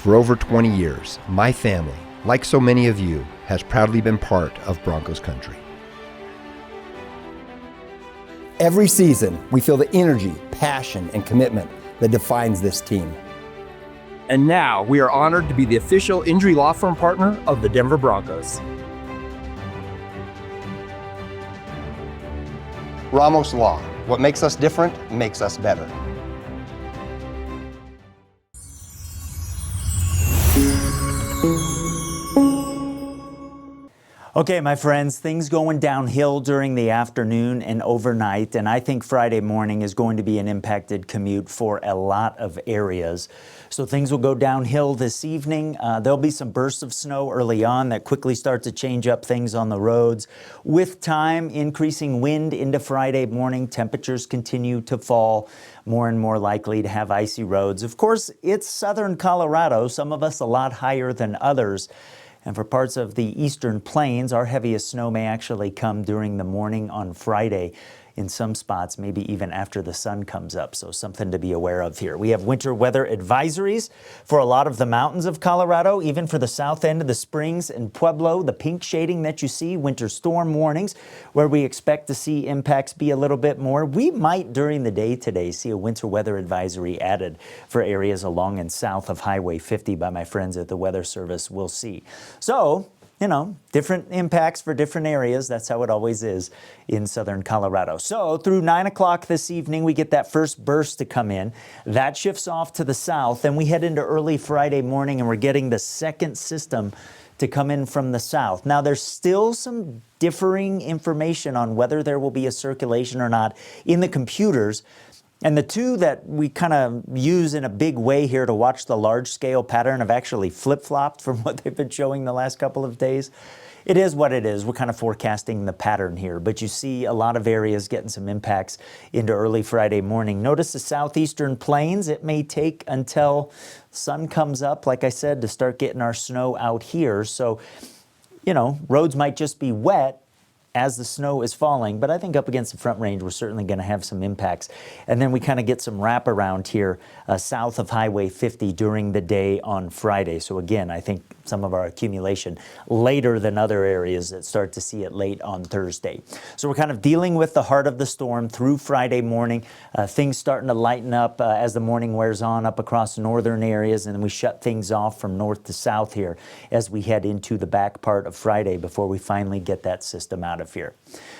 For over 20 years, my family, like so many of you, has proudly been part of Broncos country. Every season, we feel the energy, passion, and commitment that defines this team. And now we are honored to be the official injury law firm partner of the Denver Broncos. Ramos Law. What makes us different makes us better. Okay, my friends, things going downhill during the afternoon and overnight, and I think Friday morning is going to be an impacted commute for a lot of areas. So things will go downhill this evening. There'll be some bursts of snow early on that quickly start to change up things on the roads. With time, increasing wind into Friday morning, temperatures continue to fall, more and more likely to have icy roads. Of course, it's southern Colorado, some of us a lot higher than others. And for parts of the eastern plains, our heaviest snow may actually come during the morning on Friday. In some spots, maybe even after the sun comes up. So something to be aware of here. We have winter weather advisories for a lot of the mountains of Colorado, even for the south end of the Springs and Pueblo. The pink shading that you see, winter storm warnings, where we expect to see impacts be a little bit more. We might, during the day today, see a winter weather advisory added for areas along and south of Highway 50 by my friends at the Weather Service. We'll see. So, you know, different impacts for different areas. That's how it always is in southern Colorado. So through 9 o'clock this evening, we get that first burst to come in. That shifts off to the south. Then we head into early Friday morning and we're getting the second system to come in from the south. Now there's still some differing information on whether there will be a circulation or not in the computers. And the two that we kind of use in a big way here to watch the large-scale pattern have actually flip-flopped from what they've been showing the last couple of days. It is what it is. We're kind of forecasting the pattern here, but you see a lot of areas getting some impacts into early Friday morning. Notice the southeastern plains. It may take until sun comes up, like I said, to start getting our snow out here. So, you know, roads might just be wet as the snow is falling, but I think up against the Front Range, we're certainly going to have some impacts. And then we kind of get some wraparound here south of Highway 50 during the day on Friday. So again, I think some of our accumulation later than other areas that start to see it late on Thursday. So we're kind of dealing with the heart of the storm through Friday morning. Things starting to lighten up as the morning wears on up across northern areas, and then we shut things off from north to south here as we head into the back part of Friday before we finally get that system out of here.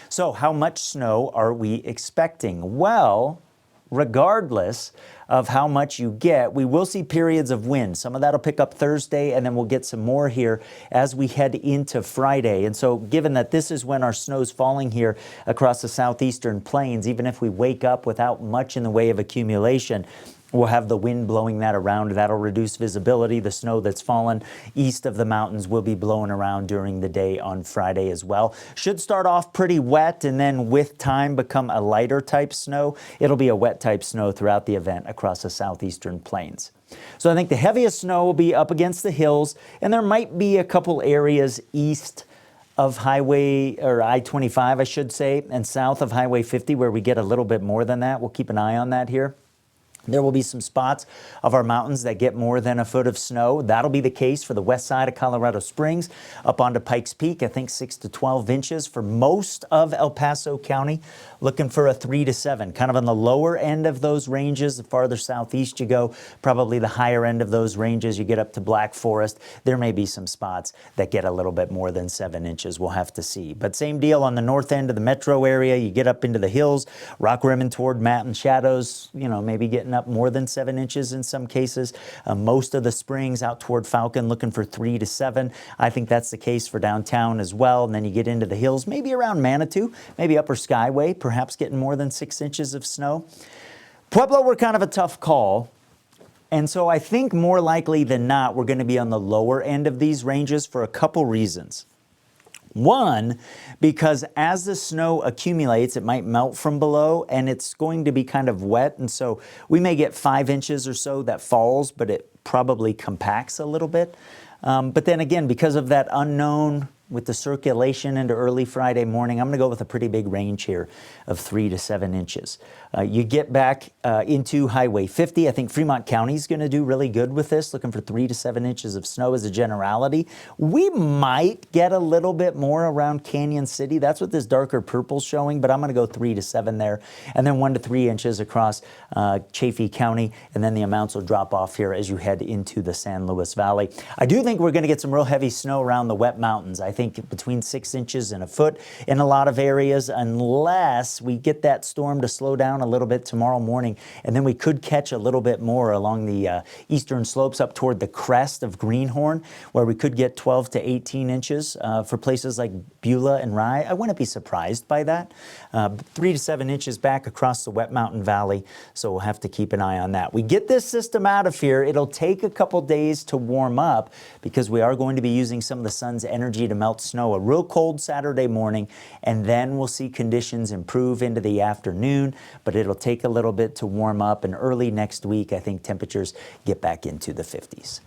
So how much snow are we expecting? Well, regardless of how much you get, we will see periods of wind. Some of that will pick up Thursday, and then we'll get some more here as we head into Friday. And so given that this is when our snow's falling here across the southeastern plains, even if we wake up without much in the way of accumulation, we'll have the wind blowing that around. That'll reduce visibility. The snow that's fallen east of the mountains will be blowing around during the day on Friday as well. Should start off pretty wet and then with time become a lighter type snow. It'll be a wet type snow throughout the event across the southeastern plains. So I think the heaviest snow will be up against the hills, and there might be a couple areas east of Highway, or I-25 I should say, and south of Highway 50 where we get a little bit more than that. We'll keep an eye on that here. There will be some spots of our mountains that get more than a foot of snow. That'll be the case for the west side of Colorado Springs up onto Pikes Peak. I think 6 to 12 inches for most of El Paso County. Looking for a 3 to 7, kind of on the lower end of those ranges. The farther southeast you go, probably the higher end of those ranges. You get up to Black Forest. There may be some spots that get a little bit more than 7 inches. We'll have to see. But same deal on the north end of the metro area. You get up into the hills, rock rimming toward Mountain Shadows, you know, maybe getting up more than 7 inches in some cases. Most of the Springs out toward Falcon looking for 3 to 7. I think that's the case for downtown as well. And then you get into the hills, maybe around Manitou, maybe Upper Skyway, perhaps getting more than 6 inches of snow. Pueblo, we're kind of a tough call. And so I think more likely than not, we're going to be on the lower end of these ranges for a couple reasons. One, because as the snow accumulates, it might melt from below and it's going to be kind of wet. And so we may get 5 inches or so that falls, but it probably compacts a little bit. But then again, because of that unknown with the circulation into early Friday morning, I'm going to go with a pretty big range here of 3 to 7 inches. You get back into Highway 50. I think Fremont County is going to do really good with this, looking for 3 to 7 inches of snow as a generality. We might get a little bit more around Canyon City. That's what this darker purple's showing, but I'm going to go 3 to 7 there, and then 1 to 3 inches across Chaffee County, and then the amounts will drop off here as you head into the San Luis Valley. I do think we're going to get some real heavy snow around the wet mountains. I think between 6 inches and a foot in a lot of areas, unless we get that storm to slow down a little bit tomorrow morning, and then we could catch a little bit more along the eastern slopes up toward the crest of Greenhorn, where we could get 12 to 18 inches for places like Beulah and Rye. I wouldn't be surprised by that. 3 to 7 inches back across the Wet Mountain Valley, so we'll have to keep an eye on that. We get this system out of here. It'll take a couple days to warm up because we are going to be using some of the sun's energy to melt snow. A real cold Saturday morning, and then we'll see conditions improve into the afternoon, but it'll take a little bit to warm up, and early next week I think temperatures get back into the 50s.